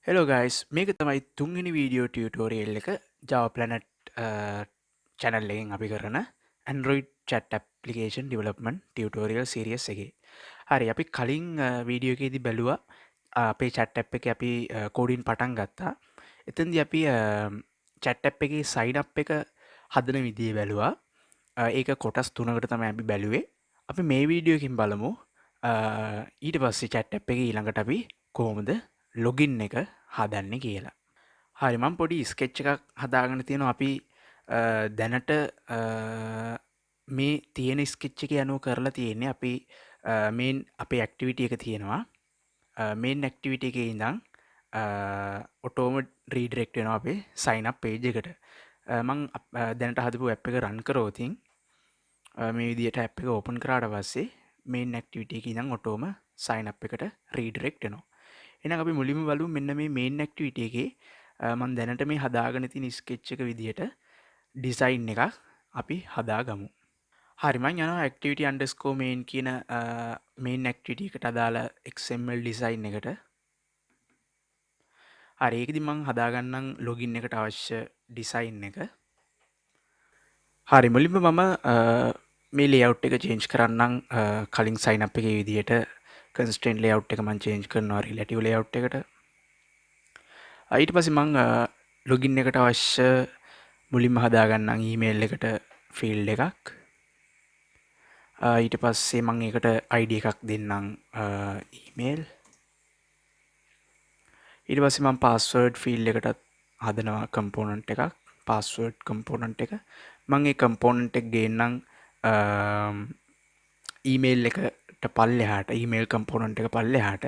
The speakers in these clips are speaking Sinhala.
Hello guys, මේක තමයි තුන්වෙනි වීඩියෝ ටියුටෝරියල් එක Java Planet channel එකෙන් අපි කරන Android chat application development tutorial series එකේ. හරි අපි කලින් වීඩියෝ එකේදී බැලුවා අපේ chat app එකේ අපි කෝඩින් පටන් ගත්තා. එතෙන්දී අපි chat app එකේ sign up එක හදන විදිය බැලුවා. ඒක කොටස් 3කට තමයි අපි බැලුවේ. අපි මේ වීඩියෝ එකකින් බලමු ඊට පස්සේ chat app එකේ ඊළඟට අපි කොහොමද ලොගින් එක හදන්නේ කියලා. හරි මම පොඩි ස්කෙච් එකක් හදාගෙන තියෙනවා අපි දැනට මේ තියෙන ස්කෙච් එක යනුව කරලා තියෙන්නේ අපි මේන් අපේ ඇක්ටිවිටි එක තියෙනවා මේන් ඇක්ටිවිටි එකේ ඉඳන් ඔටෝම රීඩිරෙක්ට් වෙනවා අපේ sign up page එකට. මම දැනට හදපු app එක run කරෝතින් මේ විදිහට app එක open කරාට පස්සේ මේන් ඇක්ටිවිටි එකේ ඉඳන් ඔටෝම sign up එකට රීඩිරෙක්ට් වෙනවා. එහෙනම් අපි මුලින්ම බලමු මෙන්න මේ මේන් ඇක්ටිවිටි එකේ මම දැනට මේ හදාගෙන තියෙන ස්කෙච් එක විදිහට ඩිසයින් එකක් අපි හදාගමු. හරි මම යනවා activity_main කියන මේන් ඇක්ටිවිටි එකට අදාළ XML ඩිසයින් එකට. හරි ඒකෙදි මම හදාගන්නම් ලොගින් එකට අවශ්‍ය ඩිසයින් එක. හරි මුලින්ම මම මේ layout එක change කරන්නම් කලින් sign up එකේ විදිහට constraint layout එක මම change කරනවා relative layout එකට. ඊට පස්සේ මම ලොගින් එකට අවශ්‍ය මුලින්ම හදාගන්නම් ඊමේල් එකට ෆීල්ඩ් එකක්. ඊට පස්සේ මම ඒකට ID එකක් දෙන්නම් ඊමේල්. ඊට පස්සේ මම password ෆීල්ඩ් එකටත් හදනවා component එකක් password component එක. මම ඒ component එක ගේන්නම් ඊමේල් එකට පල්ලෙහාට ඊමේල් component එක පල්ලෙහාට.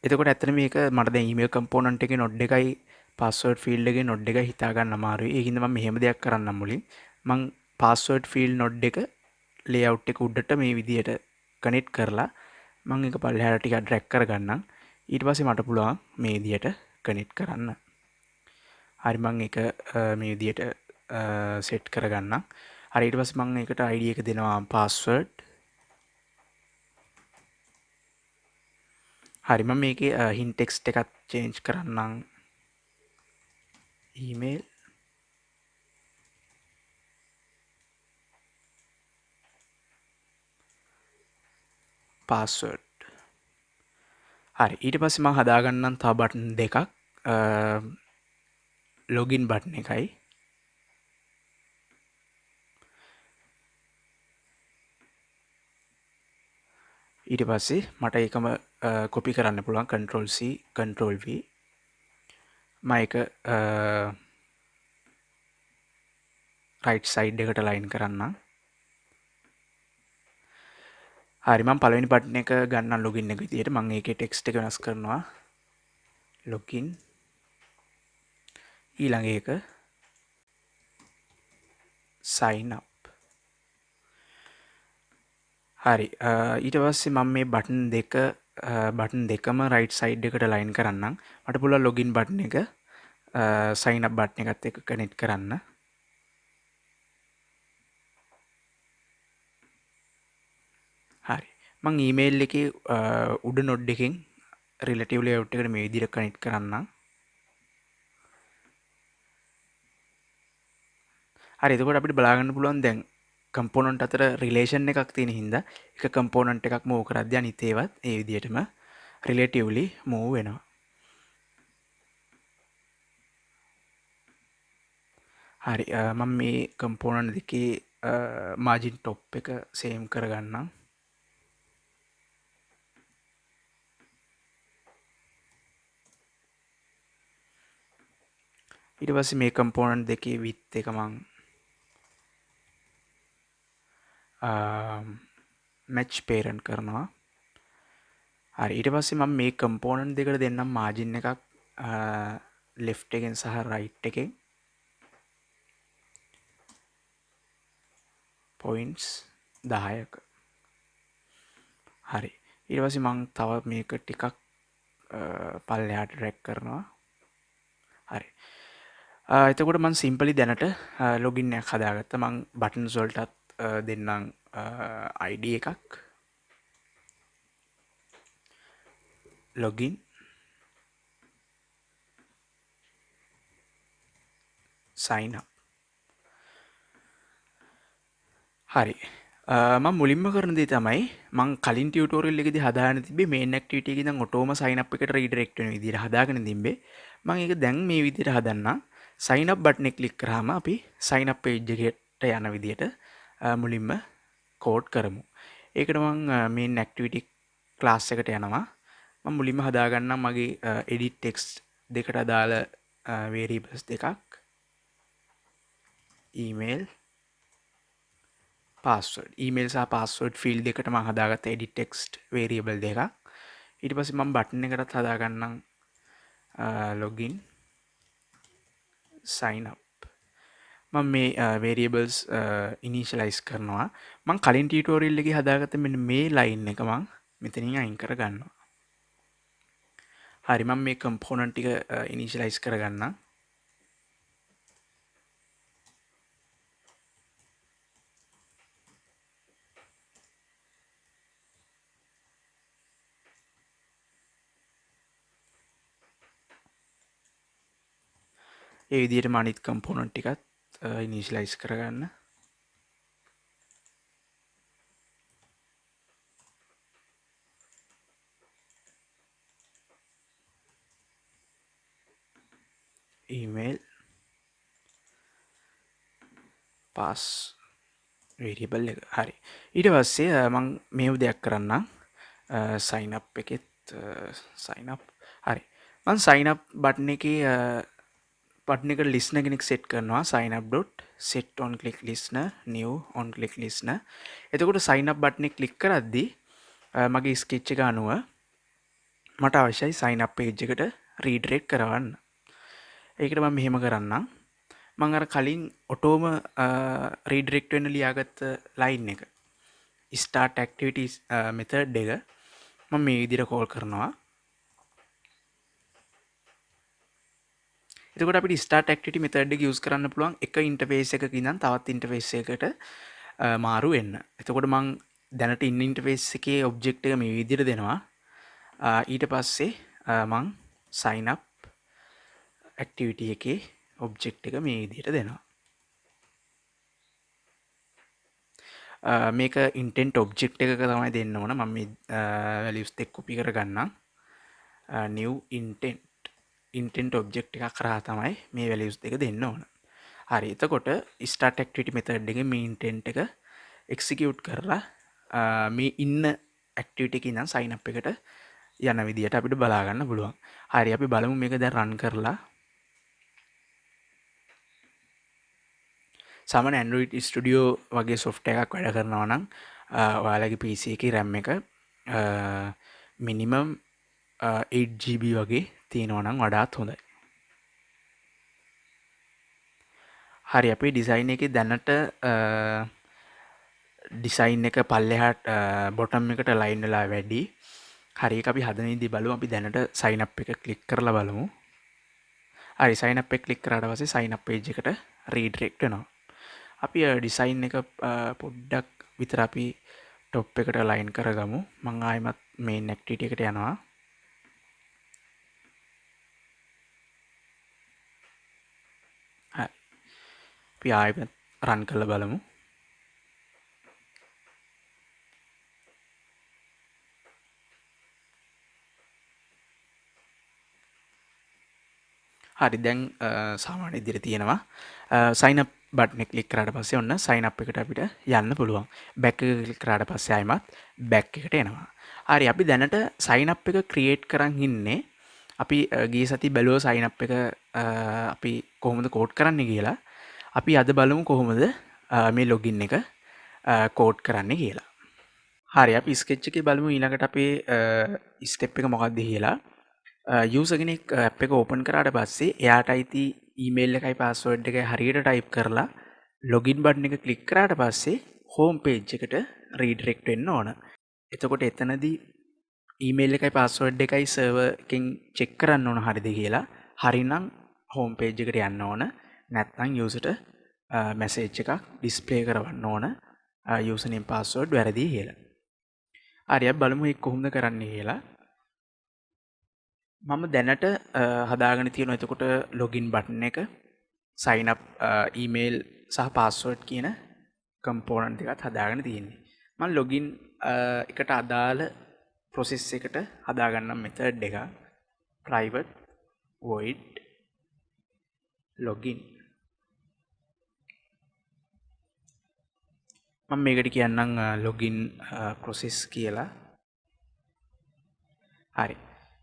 එතකොට ඇත්තට මේක මට දැන් ඊමේල් component එකේ node එකයි password field එකේ node එක හිතා ගන්න අමාරුයි. ඒකින්ද මම මෙහෙම දෙයක් කරන්නම් මුලින්. මම password field node එක layout එක උඩට මේ විදියට connect කරලා මම ඒක පල්ලෙහාට ටිකක් drag කරගන්නම්. ඊට පස්සේ මට පුළුවන් මේ විදියට connect කරන්න. හරි මම ඒක මේ විදියට set කරගන්නම්. හරි ඊට පස්සේ මම ඒකට ID එක දෙනවා password. හරි මම මේකේ hint text එකක් change කරන්නම් email. password. හරි ඊට පස්සේ මම හදාගන්නම් තව බටන් දෙකක් login බටන් එකයි. ඊට පස්සේ මට ඒකම copy කරන්න පුළුවන් control C control V. මම ඒක right side එකට line කරන්නම්. හරි මම පළවෙනි බටන් එක ගන්නම් login එක විදියට. මම ඒකේ text එක වෙනස් කරනවා login. ඊළඟ එක sign up. හරි ඊට පස්සේ මම මේ බටන් දෙකම right side එකට line කරන්නම්. මට පුළුවන් login බටන් එක sign up බටන් එකත් එක්ක connect කරන්න. හරි මම ඊමේල් එකේ උඩ node එකෙන් relative layout එකට මේ විදිහට connect කරන්නම්. හරි එතකොට අපිට බලා ගන්න පුළුවන් දැන් component අතර relation එකක් තියෙන හින්දා එක component එකක් move කරද්දී අනිත් ඒවත් ඒ විදිහටම relatively move වෙනවා. හරි මම මේ component දෙකේ margin top එක same කරගන්නම්. ඊට පස්සේ මේ component දෙකේ width එක මම match parent කරනවා. හරි ඊට පස්සේ මම මේ component දෙකට දෙන්නම් margin එකක් left එකෙන් සහ right එකෙන් points 10ක. හරි ඊට පස්සේ මම තව මේක ටිකක් පල්ලෙහාට drag කරනවා. හරි එතකොට මම simply දැනට login එකක් හදාගත්තා. මම buttons වලටත් දෙන්නම් ID එකක්. login sign up. හරි. මම මුලින්ම කරන දේ තමයි මං කලින් ටියුටෝරියල් එකේදී හදාගෙන තිබ්බේ මේන් ඇක්ටිවිටි එකේ ඉඳන් ඔටෝම sign up එකට රීඩිරෙක්ට් වෙන විදිහට හදාගෙන තිබ්බේ. මම ඒක දැන් මේ විදිහට හදන්නම්. sign up බටන් එක ක්ලික් කරාම අපි sign up page එකට යන විදිහට මුලින්ම කෝඩ් කරමු. ඒකට මං මේන් ඇක්ටිවිටි ක්ලාස් එකට යනවා. මම මුලින්ම හදාගන්නම් මගේ edit text දෙකට අදාළ variables දෙකක්. email password email සහ password field දෙකට මම හදාගත්ත edit text variable දෙකක්. ඊට පස්සේ මම බටන් එකටත් හදාගන්නම් login sign up. මම මේ variables initialize කරනවා. මම කලින් tutorial එකේ හදාගත්ත මෙන්න මේ line එක මම මෙතනින් අයින් කරගන්නවා. හරි, මම මේ component ටික initialize කරගන්නම්. ඒ විදිහටම අනිත් component ටිකත් initialize කරගන්න. email pass variable එක. හරි. ඊට පස්සේ මම මේව දෙයක් කරන්නම්. sign up එකෙත් sign up. හරි. මම sign up බටන් එකේ බටන් එකට listener කෙනෙක් set කරනවා. sign up dot set on click listener new on click listener. එතකොට sign up බටන් එක ක්ලික් කරද්දී මගේ sketch එක අනුව මට අවශ්‍යයි sign up page එකට redirect කරවන්න. ඒකට මම මෙහෙම කරන්නම්. මම අර කලින් ඔටෝම redirect වෙන්න ලියාගත්ත line එක start activities method එක මම මේ විදිහට call කරනවා. එතකොට අපිට start activity method එක use කරන්න පුළුවන් එක interface එකක ඉඳන් තවත් interface එකකට මාරු වෙන්න. එතකොට මම දැනට ඉන්න interface එකේ object එක මේ විදිහට දෙනවා. ඊට පස්සේ මම sign up activity එකේ object එක මේ විදිහට දෙනවා. මේක intent object එකක තමයි දෙන්න ඕන. මම මේ values දෙක copy කරගන්නම්. new intent object එකක් කරා තමයි මේ values දෙක දෙන්න ඕන. හරි, එතකොට start activity method එකේ මේ intent එක execute කරලා මේ ඉන්න activity එකේ ඉඳන් sign up එකට යන විදිහට අපිට බලා ගන්න පුළුවන්. හරි, අපි බලමු මේක දැන් run කරලා. සාමාන්‍ය Android Studio වගේ software එකක් වැඩ කරනවා නම් ඔයාලගේ PC එකේ RAM එක minimum 8GB වගේ තියෙනවා නම් වඩාත් හොඳයි. හරි, අපේ design එකේ දැනට design එක පල්ලෙහාට bottom එකට line වෙලා වැඩි. හරි, ඒක අපි හදන විදිහ බලමු. අපි දැනට sign up එක click කරලා බලමු. හරි, sign up එක click කරාට පස්සේ sign up page එකට redirect වෙනවා. අපි design එක පොඩ්ඩක් විතර අපි top එකට line කරගමු. මම ආයෙමත් main activity එකට යනවා. හරි, අපි ආයෙත් run කරලා බලමු. හරි, දැන් සාමාන්‍ය විදිහට තියෙනවා. sign up බටන් එක ක්ලික් කරාට පස්සේ ඔන්න sign up එකට අපිට යන්න පුළුවන්. back එක ක්ලික් කරාට පස්සේ ආයෙමත් back එකට එනවා. හරි, අපි දැනට sign up එක create කරන් ඉන්නේ. අපි ගිය සතියේ බැලුවා sign up එක අපි කොහොමද code කරන්නේ කියලා. අපි අද බලමු කොහොමද මේ login එක code කරන්නේ කියලා. හරි, අපි sketch එකේ බලමු ඊළඟට අපේ step එක මොකක්ද කියලා. user කෙනෙක් app එක open කරාට පස්සේ එයාට අයිති email එකයි password එකයි හරියට type කරලා login button එක click කරාට පස්සේ home page එකට redirect වෙන්න ඕන. එතකොට එතනදී email එකයි password එකයි server එකෙන් check කරන්න ඕන හරිද කියලා. හරිනම් home page එකට යන්න ඕන. නැත්නම් user ට message එකක් display කරවන්න ඕන username password වැරදි කියලා. හරි, අපි බලමු ඒක කොහොමද කරන්නේ කියලා. මම දැනට හදාගෙන තියෙනවා එතකොට ලොගින් බටන් එක sign up email සහ password කියන component එකත් හදාගෙන තියෙන්නේ. මම login එකට අදාළ process එකට හදාගන්නම් method එක private void login. මම මේකට කියන්නම් login process කියලා. හරි.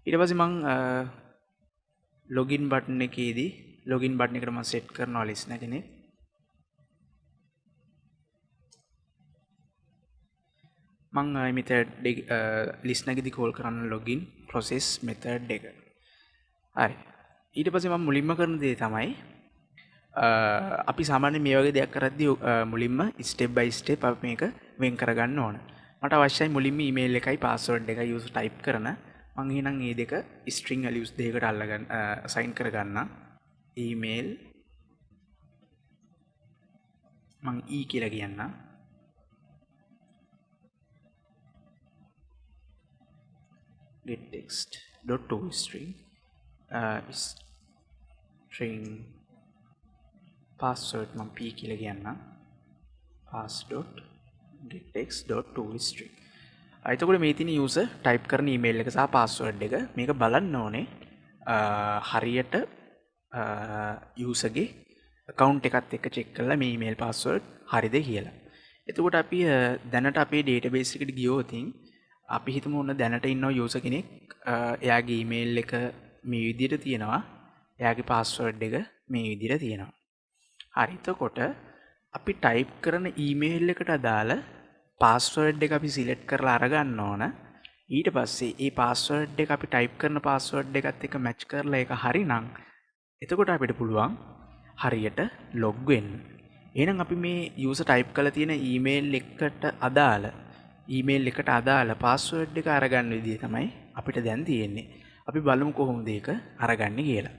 ඊට පස්සේ මම login button එකේදී login button එකට මම set කරනවා listener කෙනෙක්. මම method listener එකේදී call කරන login process method එක. හරි. ඊට පස්සේ මම මුලින්ම කරන දේ තමයි අපි සාමාන්‍යයෙන් මේ වගේ දෙයක් කරද්දී මුලින්ම step by step අපි මේක වෙන් කරගන්න ඕන. මට අවශ්‍යයි මුලින්ම email එකයි password එකයි user type කරන මං එහෙනම් මේ දෙක string values දෙකකට අල්ලගන්න assign කරගන්න. email මං e කියලා කියන්න. get text dot to string string password මං p කියලා කියන්න. pass dot get text dot to string. එතකොට මේ තියෙන user type කරන email එක සහ password එක මේක බලන්න ඕනේ හරියට user ගේ account එකත් එක්ක check කරලා මේ email password හරිද කියලා. එතකොට අපි දැනට අපේ database එකට ගියොත් අපි හිතමු ඔන්න දැනට ඉන්නවා user කෙනෙක් එයාගේ email එක මේ විදිහට තියෙනවා එයාගේ password එක මේ විදිහට තියෙනවා. හරි. එතකොට අපි type කරන email එකට අදාළ password එක අපි select කරලා අරගන්න ඕන. ඊට පස්සේ ඒ password එක අපි type කරන password එකත් එක්ක match කරලා ඒක හරිනම් එතකොට අපිට පුළුවන් හරියට log වෙන්න. එහෙනම් අපි මේ user type කරලා තියෙන email එකට අදාළ password එක අරගන්න විදිය තමයි අපිට දැන් තියෙන්නේ. අපි බලමු කොහොමද ඒක අරගන්නේ කියලා.